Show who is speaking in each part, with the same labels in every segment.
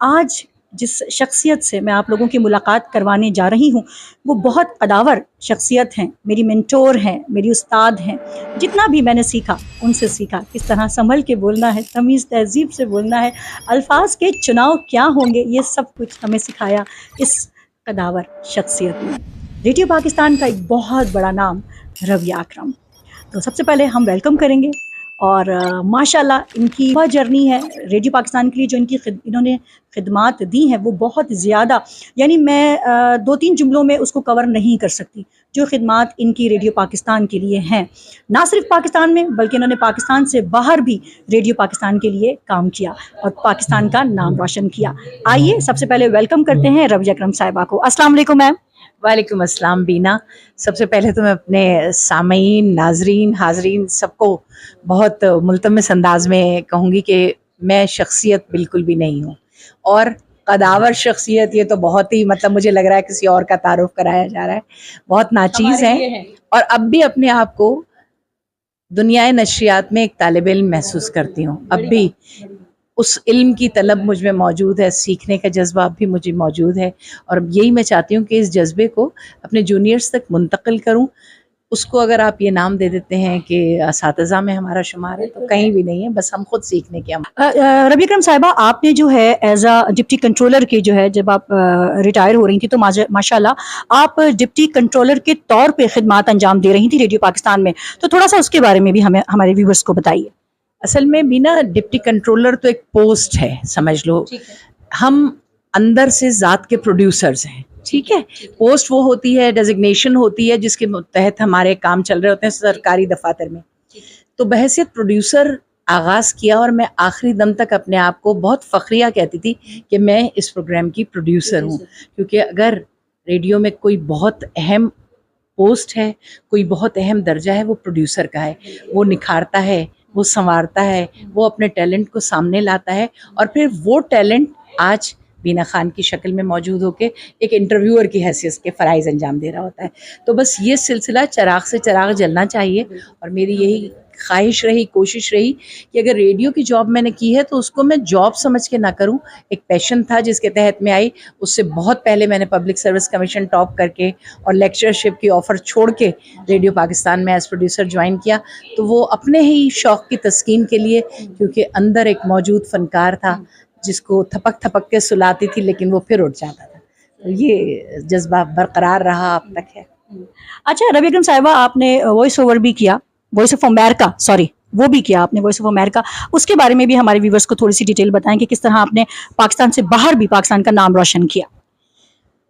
Speaker 1: آج جس شخصیت سے میں آپ لوگوں کی ملاقات کروانے جا رہی ہوں وہ بہت قداور شخصیت ہیں، میری منٹور ہیں، میری استاد ہیں. جتنا بھی میں نے سیکھا ان سے سیکھا، کس طرح سنبھل کے بولنا ہے، تمیز تہذیب سے بولنا ہے، الفاظ کے چناؤ کیا ہوں گے، یہ سب کچھ ہمیں سکھایا اس قداور شخصیت نے. ریڈیو پاکستان کا ایک بہت بڑا نام رویہ اکرم. تو سب سے پہلے ہم ویلکم کریں گے، اور ماشاءاللہ ان کی وہ جرنی ہے ریڈیو پاکستان کے لیے، جو انہوں نے خدمات دی ہیں وہ بہت زیادہ، یعنی میں 2-3 جملوں میں اس کو کور نہیں کر سکتی، جو خدمات ان کی ریڈیو پاکستان کے لیے ہیں. نہ صرف پاکستان میں بلکہ انہوں نے پاکستان سے باہر بھی ریڈیو پاکستان کے لیے کام کیا اور پاکستان کا نام روشن کیا. آئیے سب سے پہلے ویلکم کرتے ہیں رویہ اکرم صاحبہ کو. السلام علیکم میم.
Speaker 2: وعلیکم السلام بینا. سب سے پہلے تو میں اپنے سامعین، ناظرین، حاضرین سب کو بہت ملتمس انداز میں کہوں گی کہ میں شخصیت بالکل بھی نہیں ہوں، اور قداور شخصیت یہ تو بہت ہی مجھے لگ رہا ہے کسی اور کا تعارف کرایا جا رہا ہے. بہت ناچیز ہے، اور اب بھی اپنے آپ کو دنیا نشریات میں ایک طالب علم محسوس کرتی ہوں. اب بھی اس علم کی طلب مجھ میں موجود ہے، سیکھنے کا جذبہ اب بھی مجھے موجود ہے، اور یہی میں چاہتی ہوں کہ اس جذبے کو اپنے جونیئرز تک منتقل کروں. اس کو اگر آپ یہ نام دے دیتے ہیں کہ اساتذہ میں ہمارا شمار ہے، تو کہیں بھی نہیں ہے، بس ہم خود سیکھنے کے
Speaker 1: رویہ اکرم صاحبہ، آپ نے جو ہے ایز اے ڈپٹی کنٹرولر کی جو ہے، جب آپ ریٹائر ہو رہی تھی تو ماشاءاللہ آپ ڈپٹی کنٹرولر کے طور پہ خدمات انجام دے رہی تھی ریڈیو پاکستان میں، تو تھوڑا سا اس کے بارے میں بھی ہمیں ہمارے ویورز کو بتائیے.
Speaker 2: اصل میں بھی نا، ڈپٹی کنٹرولر تو ایک پوسٹ ہے، سمجھ لو. ہم اندر سے ذات کے پروڈیوسرز ہیں، ٹھیک ہے. پوسٹ وہ ہوتی ہے، ڈیزگنیشن ہوتی ہے جس کے تحت ہمارے کام چل رہے ہوتے ہیں سرکاری دفاتر میں. تو بحیثیت پروڈیوسر آغاز کیا، اور میں آخری دم تک اپنے آپ کو بہت فخریہ کہتی تھی کہ میں اس پروگرام کی پروڈیوسر ہوں. کیونکہ اگر ریڈیو میں کوئی بہت اہم پوسٹ ہے، کوئی بہت اہم درجہ ہے، وہ پروڈیوسر کا ہے. وہ نکھارتا ہے، وہ سنوارتا ہے، وہ اپنے ٹیلنٹ کو سامنے لاتا ہے، اور پھر وہ ٹیلنٹ آج بینا خان کی شکل میں موجود ہو کے ایک انٹرویور کی حیثیت کے فرائض انجام دے رہا ہوتا ہے. تو بس یہ سلسلہ چراغ سے چراغ جلنا چاہیے، اور میری یہی خواہش رہی، کوشش رہی کہ اگر ریڈیو کی جاب میں نے کی ہے تو اس کو میں جاب سمجھ کے نہ کروں. ایک پیشن تھا جس کے تحت میں آئی. اس سے بہت پہلے میں نے پبلک سروس کمیشن ٹاپ کر کے اور لیکچرشپ کی آفر چھوڑ کے ریڈیو پاکستان میں ایز پروڈیوسر جوائن کیا. تو وہ اپنے ہی شوق کی تسکین کے لیے، کیونکہ اندر ایک موجود فنکار تھا جس کو تھپک تھپک کے سلاتی تھی لیکن وہ پھر اٹھ جاتا تھا. تو یہ جذبہ برقرار رہا اب تک ہے.
Speaker 1: اچھا رویہ اکرم صاحبہ، آپ نے وائس اوور بھی کیا، وائس آف امریکہ، وہ بھی کیا آپ نے، وائس آف امریکہ. اس کے بارے میں بھی ہمارے ویورز کو تھوڑی سی ڈیٹیل بتائیں کہ کس طرح آپ نے پاکستان سے باہر بھی پاکستان کا نام روشن کیا.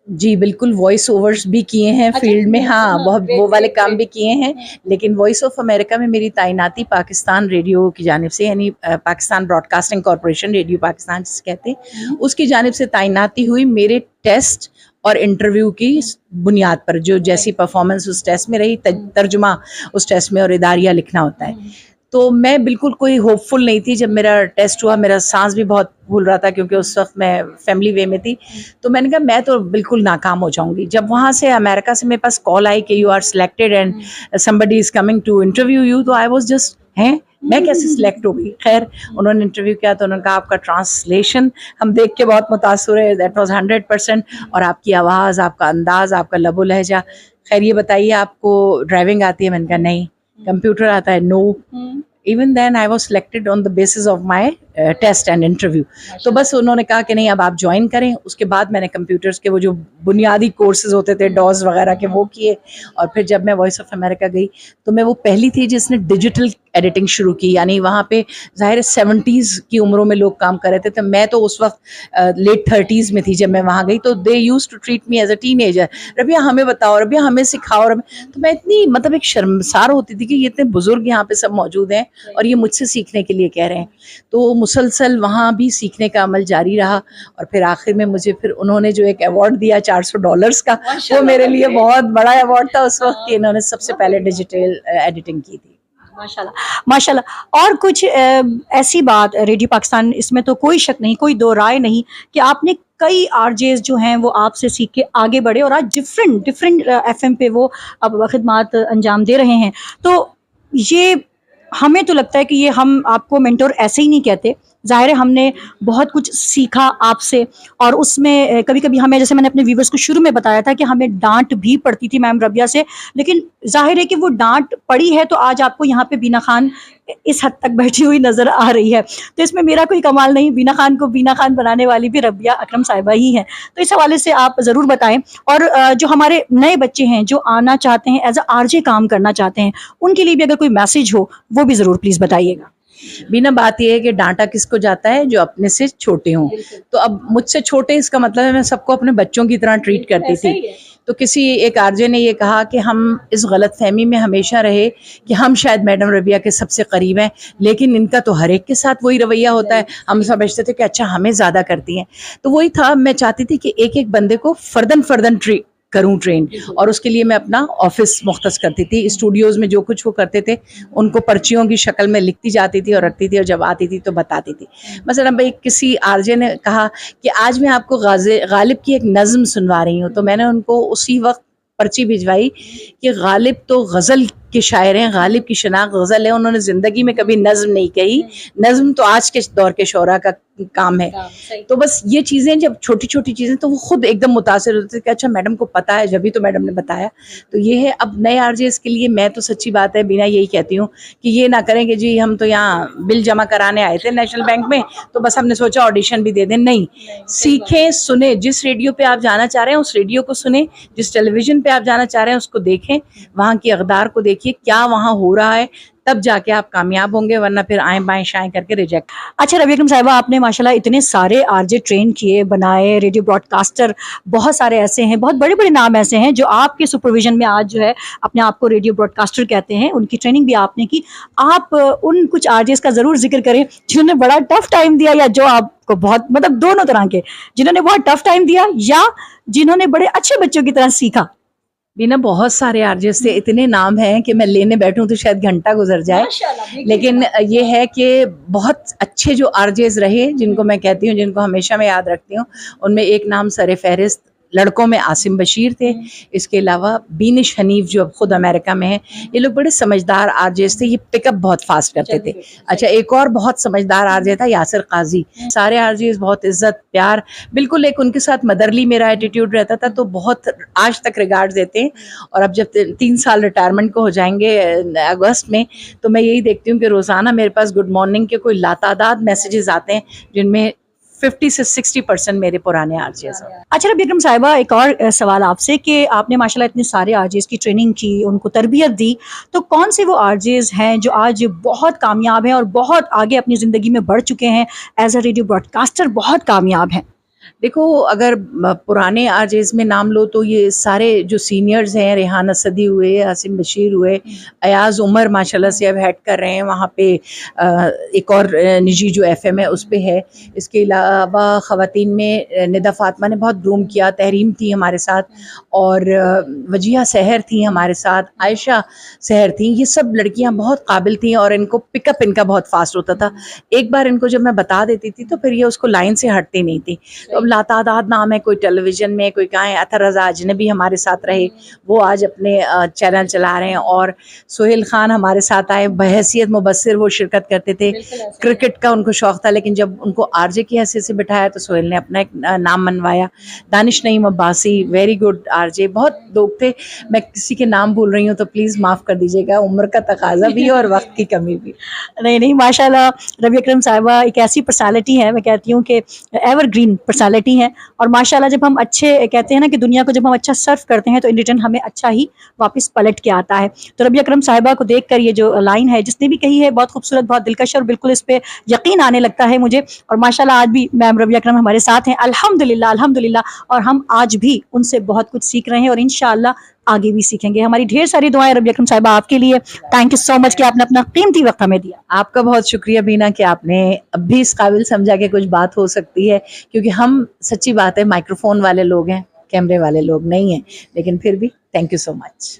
Speaker 2: جی بالکل، وائس اوورز بھی کیے ہیں فیلڈ میں، ہاں بہت وہ والے کام بھی کیے ہیں. لیکن وائس آف امریکہ میں میری تعیناتی پاکستان ریڈیو کی جانب سے، یعنی Pakistan broadcasting corporation, radio Pakistan جسے کہتے ہیں، اس کی جانب سے تعیناتی ہوئی میرے ٹیسٹ اور انٹرویو کی بنیاد پر. جو جیسی پرفارمنس اس ٹیسٹ میں رہی، ترجمہ اس ٹیسٹ میں اور اداریہ لکھنا ہوتا ہے. تو میں بالکل کوئی ہوپ فل نہیں تھی جب میرا ٹیسٹ ہوا. میرا سانس بھی بہت بھول رہا تھا کیونکہ اس وقت میں فیملی وے میں تھی. تو میں نے کہا میں تو بالکل ناکام ہو جاؤں گی. جب وہاں سے امریکہ سے میرے پاس کال آئی کہ you are selected and somebody is coming to interview you، تو آئی واز جسٹ میں کیسے سلیکٹ ہو گئی. خیر انہوں نے انٹرویو کیا تو انہوں نے کہا آپ کا ٹرانسلیشن ہم دیکھ کے بہت متاثر ہے، دیٹ واز 100%، اور آپ کی آواز، آپ کا انداز، آپ کا لب و لہجہ. خیر یہ بتائیے آپ کو ڈرائیونگ آتی ہے؟ میں نے کہا نہیں. کمپیوٹر آتا ہے؟ نو. Even then I was selected on the basis of my test and interview. تو بس انہوں نے کہا کہ نہیں اب آپ جوائن کریں. اس کے بعد میں نے کمپیوٹرز کے وہ جو بنیادی کورسز ہوتے تھے ڈاز وغیرہ کے وہ کیے. اور پھر جب میں وائس آف امریکہ گئی تو میں وہ پہلی تھی جس نے ڈیجیٹل ایڈیٹنگ شروع کی. یعنی وہاں پہ ظاہر 70s کی عمروں میں لوگ کام کر رہے تھے. تو میں تو اس وقت لیٹ 30s میں تھی جب میں وہاں گئی. تو they used to treat me as a teenager. Rabia ہمیں بتاؤ، ربیہ ہمیں سکھاؤ. تو میں اتنی ایک شرمسار ہوتی تھی کہ یہ اتنے بزرگ یہاں پہ سب موجود ہیں اور یہ مجھ سے سیکھنے کے لیے کہہ رہے ہیں. تو مسلسل وہاں بھی سیکھنے کا عمل جاری رہا. اور پھر آخر میں مجھے پھر انہوں نے جو ایک ایوارڈ دیا $400 کا، وہ میرے لیے بہت بڑا ایوارڈ تھا اس وقت کہ انہوں نے سب سے پہلے ڈیجیٹل ایڈیٹنگ کی تھی.
Speaker 1: ماشاءاللہ. اور کچھ ایسی بات ریڈیو پاکستان، اس میں تو کوئی شک نہیں، کوئی دو رائے نہیں کہ آپ نے کئی آر جیز جو ہیں وہ آپ سے سیکھ کے آگے بڑھے اور آج ڈفرینٹ ایف ایم پہ وہ اب خدمات انجام دے رہے ہیں. تو یہ ہمیں تو لگتا ہے کہ یہ ہم آپ کو مینٹور ایسے ہی نہیں کہتے، ظاہر ہے ہم نے بہت کچھ سیکھا آپ سے، اور اس میں کبھی کبھی ہمیں، جیسے میں نے اپنے ویورز کو شروع میں بتایا تھا کہ ہمیں ڈانٹ بھی پڑتی تھی میم ربیہ سے، لیکن ظاہر ہے کہ وہ ڈانٹ پڑی ہے تو آج آپ کو یہاں پہ بینا خان اس حد تک بیٹھی ہوئی نظر آ رہی ہے. تو اس میں میرا کوئی کمال نہیں، بینا خان کو بینا خان بنانے والی بھی ربیہ اکرم صاحبہ ہی ہیں. تو اس حوالے سے آپ ضرور بتائیں. اور جو ہمارے نئے بچے ہیں جو آنا چاہتے ہیں ایز اے آر جے کام کرنا چاہتے ہیں، ان کے لیے بھی اگر کوئی میسج ہو وہ بھی ضرور پلیز بتائیے گا.
Speaker 2: بینا بات یہ ہے کہ ڈانٹا کس کو جاتا ہے؟ جو اپنے سے چھوٹے ہوں. تو اب مجھ سے چھوٹے، اس کا مطلب ہے میں سب کو اپنے بچوں کی طرح ٹریٹ کرتی تھی. تو کسی ایک آر جے نے یہ کہا کہ ہم اس غلط فہمی میں ہمیشہ رہے کہ ہم شاید میڈم ربیہ کے سب سے قریب ہیں، لیکن ان کا تو ہر ایک کے ساتھ وہی رویہ ہوتا ہے. ہم سمجھتے تھے کہ اچھا ہمیں زیادہ کرتی ہیں. تو وہی تھا، میں چاہتی تھی کہ ایک ایک بندے کو فردن کروں ٹرین، اور اس کے لیے میں اپنا آفس مختص کرتی تھی. اسٹوڈیوز میں جو کچھ وہ کرتے تھے ان کو پرچیوں کی شکل میں لکھتی جاتی تھی اور رکھتی تھی، اور جب آتی تھی تو بتاتی تھی. مثلا کسی آر جے نے کہا کہ آج میں آپ کو غالب کی ایک نظم سنوا رہی ہوں، تو میں نے ان کو اسی وقت پرچی بھجوائی کہ غالب تو غزل کے شاعر ہیں، غالب کی شناخت غزل ہے، انہوں نے زندگی میں کبھی نظم نہیں کہی. نظم تو آج کے دور کے شعراء کا کام ہے. تو بس یہ چیزیں، جب چھوٹی چھوٹی چیزیں، تو وہ خود ایک دم متاثر ہوتے تھے کہ اچھا میڈم کو پتا ہے، جبھی تو میڈم نے بتایا. تو یہ ہے. اب نئے آر جے اس کے لیے میں تو سچی بات ہے بینا یہی کہتی ہوں کہ یہ نہ کریں کہ جی ہم تو یہاں بل جمع کرانے آئے تھے نیشنل بینک میں تو بس ہم نے سوچا آڈیشن بھی دے دیں. نہیں، سیکھیں، سنیں. جس ریڈیو پہ آپ جانا چاہ رہے ہیں اس ریڈیو کو سنیں، جس ٹیلی ویژن پہ آپ جانا چاہ رہے ہیں اس کو دیکھیں، وہاں کی اقدار کو دیکھیے کیا وہاں ہو رہا ہے، تب جا کے آپ کامیاب ہوں گے، ورنہ پھر آئیں بائیں شائیں کر کے ریجیکٹ.
Speaker 1: اچھا ربیہ اکرم صاحبہ، آپ نے ماشاءاللہ اتنے سارے آر جے ٹرین کیے، بنائے، ریڈیو براڈ کاسٹر بہت سارے ایسے ہیں، بہت بڑے بڑے نام ایسے ہیں جو آپ کے سپرویژن میں آج جو ہے اپنے آپ کو ریڈیو براڈ کاسٹر کہتے ہیں. ان کی ٹریننگ بھی آپ نے کی. آپ ان کچھ آر جیز کا ضرور ذکر کریں جنہوں نے بڑا ٹف ٹائم دیا، یا جو آپ کو بہت، مطلب دونوں طرح کے، جنہوں نے بہت ٹف ٹائم دیا یا جنہوں نے بڑے اچھے بچوں کی طرح سیکھا.
Speaker 2: بینا بہت سارے آر جے سے اتنے نام ہیں کہ میں لینے بیٹھوں تو شاید گھنٹہ گزر جائے. لیکن یہ ہے کہ بہت اچھے جو آر جیز رہے، جن کو میں کہتی ہوں، جن کو ہمیشہ میں یاد رکھتی ہوں، ان میں ایک نام سر فہرست لڑکوں میں عاصم بشیر تھے. اس کے علاوہ بینش حنیف جو اب خود امریکہ میں ہیں. یہ لوگ بڑے سمجھدار آر جیز تھے، یہ پک اپ بہت فاسٹ کرتے تھے. اچھا، ایک اور بہت سمجھدار آر جے تھا یاسر قاضی. سارے آر جیز بہت عزت پیار، بالکل ایک ان کے ساتھ مدرلی میرا ایٹیٹیوڈ رہتا تھا. تو بہت آج تک ریگارڈ دیتے ہیں. اور اب جب 3 سال ریٹائرمنٹ کو ہو جائیں گے اگست میں، تو میں یہی دیکھتی ہوں کہ روزانہ میرے پاس گڈ مارننگ کے کوئی لاتعداد میسیجز آتے ہیں جن میں 50 سے 60% میرے پرانے آر جیز ہیں.
Speaker 1: اچھا ربیہ اکرم صاحبہ، ایک اور سوال آپ سے کہ آپ نے ماشاءاللہ اتنے سارے آر جیز کی ٹریننگ کی، ان کو تربیت دی، تو کون سے وہ آر جیز ہیں جو آج بہت کامیاب ہیں اور بہت آگے اپنی زندگی میں بڑھ چکے ہیں، as a radio broadcaster بہت کامیاب ہیں؟
Speaker 2: دیکھو، اگر پرانے آر جیز میں نام لو تو یہ سارے جو سینئرز ہیں، ریحان اسدی ہوئے، عاصم بشیر ہوئے، ایاز عمر ماشاءاللہ سے اب ہیڈ کر رہے ہیں وہاں پہ. ایک اور نجی جو ایف ایم ہے اس پہ ہے. اس کے علاوہ خواتین میں ندا فاطمہ نے بہت گروم کیا، تحریم تھی ہمارے ساتھ، اور وجیہہ سحر تھیں ہمارے ساتھ، عائشہ سحر تھیں. یہ سب لڑکیاں بہت قابل تھیں اور ان کو پک اپ ان کا بہت فاسٹ ہوتا تھا. ایک بار ان کو جب میں بتا دیتی تھی تو پھر یہ اس کو لائن سے ہٹتی نہیں تھی. تو اب لاتعداد نام ہے، کوئی ٹیلی ویژن میں، کوئی کہاں ہے. اطہر رضا اجنبی ہمارے ساتھ رہے، وہ آج اپنے چینل چلا رہے ہیں. اور سہیل خان ہمارے ساتھ آئے، بحیثیت مبصر وہ شرکت کرتے تھے. کرکٹ کا ان کو شوق تھا، لیکن جب ان کو آر جے کی حیثیت سے بٹھایا تو سہیل نے اپنا ایک نام منوایا. Danish Naeem Abbasi, very good R J. بہت لوگ تھے، میں کسی کے نام بھول رہی ہوں تو پلیز معاف کر دیجیے گا، عمر کا تقاضا بھی اور وقت کی کمی بھی.
Speaker 1: نہیں ماشاءاللہ ربیہ اکرم صاحبہ ایک ایسی پرسنالٹی ہے، میں کہتی ہوں کہ ایور گرین پرسنالٹی ہے. اور ماشاءاللہ جب ہم اچھے کہتے ہیں نا کہ دنیا کو جب ہم اچھا سرو کرتے ہیں تو ان ریٹرن ہمیں اچھا ہی واپس پلٹ کے آتا ہے. تو ربیہ اکرم صاحبہ کو دیکھ کر یہ جو لائن ہے جس نے بھی کہی ہے بہت خوبصورت، بہت دلکش، اور بالکل اس پہ یقین آنے لگتا ہے مجھے. اور ماشاءاللہ آج بھی میم ربیہ اکرم ہمارے ساتھ ہیں، الحمدللہ. اور ہم آج بھی ان سے بہت کچھ سیکھ رہے ہیں اور انشاءاللہ آگے بھی سیکھیں گے. ہماری ڈھیر ساری دعائیں ربیہ اکرم صاحبہ آپ کے لیے. تھینک یو سو مچ کہ آپ نے اپنا قیمتی وقت ہمیں دیا.
Speaker 2: آپ کا بہت شکریہ بینا کہ آپ نے اب بھی اس قابل سمجھا کہ کچھ بات ہو سکتی ہے، کیونکہ ہم سچی بات ہے مائکروفون والے لوگ ہیں، کیمرے والے لوگ نہیں ہیں، لیکن پھر بھی تھینک یو سو مچ.